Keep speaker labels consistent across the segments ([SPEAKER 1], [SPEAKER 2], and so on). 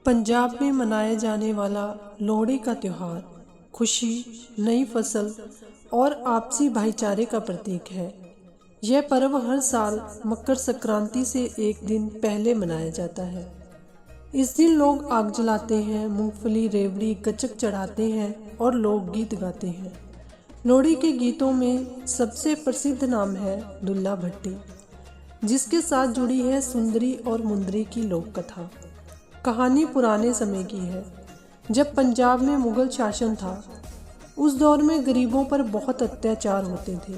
[SPEAKER 1] पंजाब में मनाया जाने वाला लोहड़ी का त्यौहार खुशी, नई फसल और आपसी भाईचारे का प्रतीक है। यह पर्व हर साल मकर संक्रांति से एक दिन पहले मनाया जाता है। इस दिन लोग आग जलाते हैं, मूंगफली, रेवड़ी, गचक चढ़ाते हैं और लोकगीत गाते हैं। लोहड़ी के गीतों में सबसे प्रसिद्ध नाम है दुल्ला भट्टी, जिसके साथ जुड़ी है सुंदरी और मुंदरी की लोक कथा। कहानी पुराने समय की है, जब पंजाब में मुगल शासन था। उस दौर में गरीबों पर बहुत अत्याचार होते थे।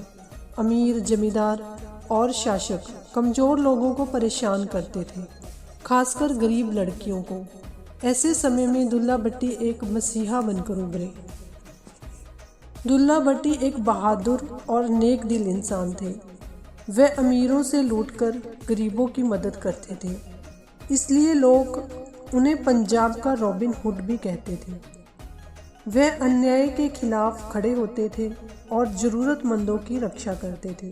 [SPEAKER 1] अमीर, जमींदार और शासक कमज़ोर लोगों को परेशान करते थे, खासकर गरीब लड़कियों को। ऐसे समय में दुल्ला भट्टी एक मसीहा बनकर उभरे। दुल्ला भट्टी एक बहादुर और नेक दिल इंसान थे। वे अमीरों से लूटकर गरीबों की मदद करते थे, इसलिए लोग उन्हें पंजाब का रॉबिन हुड भी कहते थे। वे अन्याय के खिलाफ खड़े होते थे और ज़रूरतमंदों की रक्षा करते थे।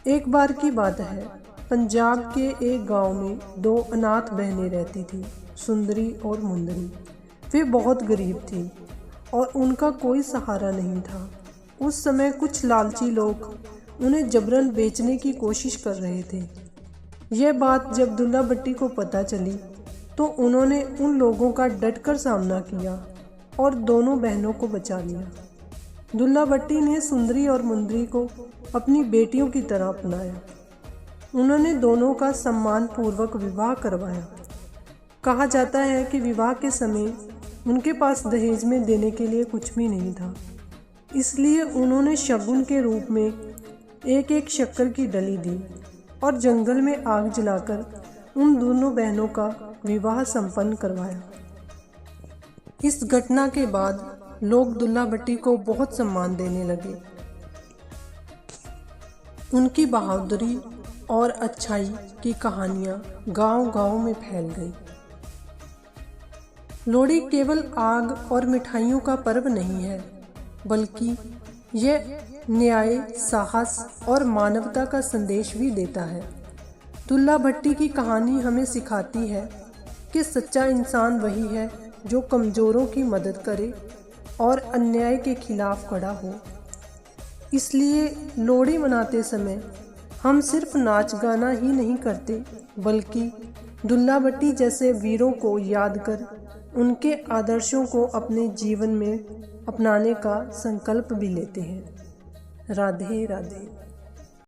[SPEAKER 1] एक बार की बात है, पंजाब के एक गांव में दो अनाथ बहनें रहती थीं, सुंदरी और मुंदरी। वे बहुत गरीब थीं और उनका कोई सहारा नहीं था। उस समय कुछ लालची लोग उन्हें जबरन बेचने की कोशिश कर रहे थे। यह बात जब दुल्ला भट्टी को पता चली तो उन्होंने उन लोगों का डटकर सामना किया और दोनों बहनों को बचा लिया। दुल्ला भट्टी ने सुंदरी और मुंदरी को अपनी बेटियों की तरह अपनाया। उन्होंने दोनों का सम्मानपूर्वक विवाह करवाया। कहा जाता है कि विवाह के समय उनके पास दहेज में देने के लिए कुछ भी नहीं था, इसलिए उन्होंने शगुन के रूप में एक एक शक्कर की डली दी और जंगल में आग जलाकर उन दोनों बहनों का विवाह संपन्न करवाया। इस घटना के बाद लोग दुल्ला भट्टी को बहुत सम्मान देने लगे। उनकी बहादुरी और अच्छाई की कहानियां गांव-गांव में फैल गई। लोहड़ी केवल आग और मिठाइयों का पर्व नहीं है, बल्कि यह न्याय, साहस और मानवता का संदेश भी देता है। दुल्ला भट्टी की कहानी हमें सिखाती है कि सच्चा इंसान वही है जो कमज़ोरों की मदद करे और अन्याय के खिलाफ खड़ा हो। इसलिए लोहड़ी मनाते समय हम सिर्फ नाच गाना ही नहीं करते, बल्कि दुल्ला भट्टी जैसे वीरों को याद कर उनके आदर्शों को अपने जीवन में अपनाने का संकल्प भी लेते हैं। राधे राधे।